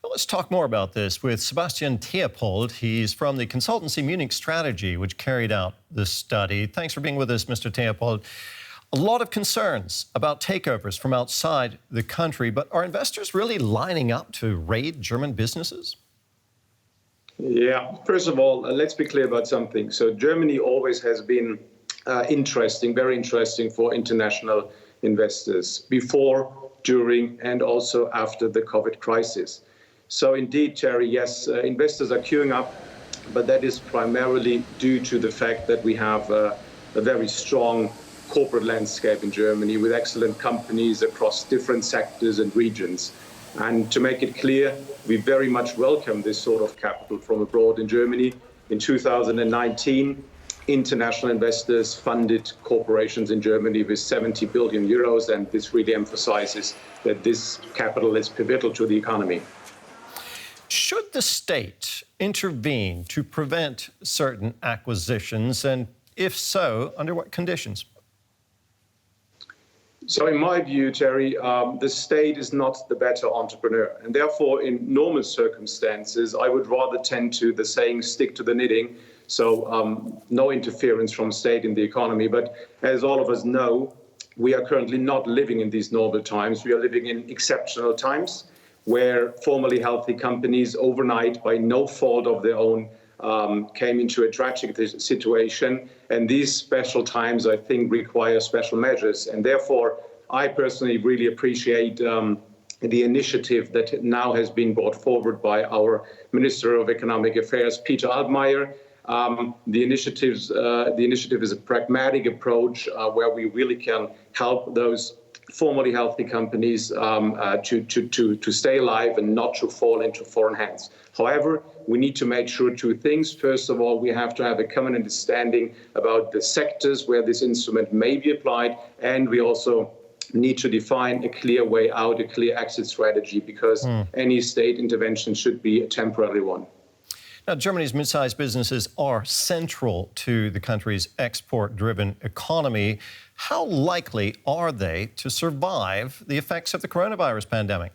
Well, let's talk more about this with Sebastian Theopold. He's from the consultancy Munich Strategy, which carried out this study. Thanks for being with us, Mr. Theopold. A lot of concerns about takeovers from outside the country, but are investors really lining up to raid German businesses? Yeah, first of all, let's be clear about something. So Germany always has been very interesting for international investors before, during, and also after the COVID crisis. So indeed, Terry, yes, investors are queuing up, but that is primarily due to the fact that we have a very strong corporate landscape in Germany with excellent companies across different sectors and regions. And to make it clear, we very much welcome this sort of capital from abroad in Germany. In 2019, international investors funded corporations in Germany with 70 billion euros, and this really emphasizes that this capital is pivotal to the economy. Should the state intervene to prevent certain acquisitions, and if so, under what conditions? So in my view, Terry, the state is not the better entrepreneur. And therefore, in normal circumstances, I would rather tend to the saying, stick to the knitting. So no interference from state in the economy. But as all of us know, we are currently not living in these normal times. We are living in exceptional times where formerly healthy companies overnight, by no fault of their own, came into a tragic situation. And these special times, I think, require special measures. And therefore, I personally really appreciate the initiative that now has been brought forward by our Minister of Economic Affairs, Peter Altmaier. The initiative is a pragmatic approach where we really can help those formerly healthy companies to stay alive and not to fall into foreign hands. However, we need to make sure two things. First of all, we have to have a common understanding about the sectors where this instrument may be applied, and we also need to define a clear way out, a clear exit strategy, because any state intervention should be a temporary one. Now, Germany's mid-sized businesses are central to the country's export-driven economy. How likely are they to survive the effects of the coronavirus pandemic?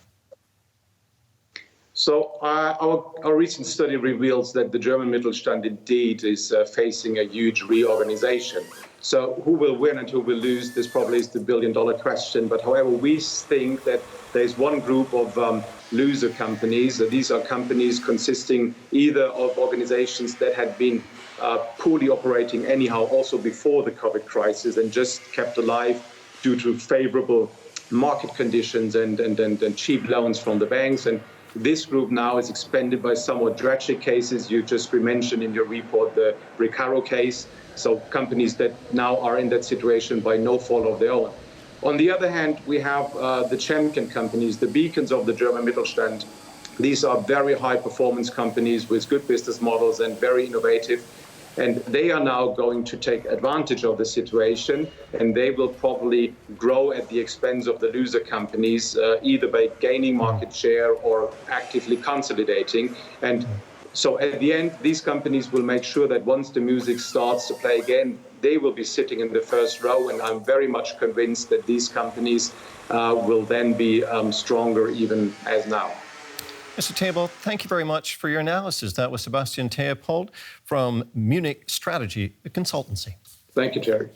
So our recent study reveals that the German Mittelstand indeed is facing a huge reorganization. So who will win and who will lose, this probably is the billion-dollar question. But however, we think that there's one group of loser companies. These are companies consisting either of organizations that had been poorly operating anyhow also before the COVID crisis and just kept alive due to favorable market conditions and cheap loans from the banks. And this group now is expanded by somewhat tragic cases. You just mentioned in your report the Recaro case. So companies that now are in that situation by no fault of their own. On the other hand, we have the champion companies, the beacons of the German Mittelstand. These are very high-performance companies with good business models and very innovative. And they are now going to take advantage of the situation, and they will probably grow at the expense of the loser companies, either by gaining market share or actively consolidating. And so at the end, these companies will make sure that once the music starts to play again, they will be sitting in the first row. And I'm very much convinced that these companies will then be stronger even as now. Mr. Theopold, thank you very much for your analysis. That was Sebastian Theopold from Munich Strategy, the consultancy. Thank you, Jerry.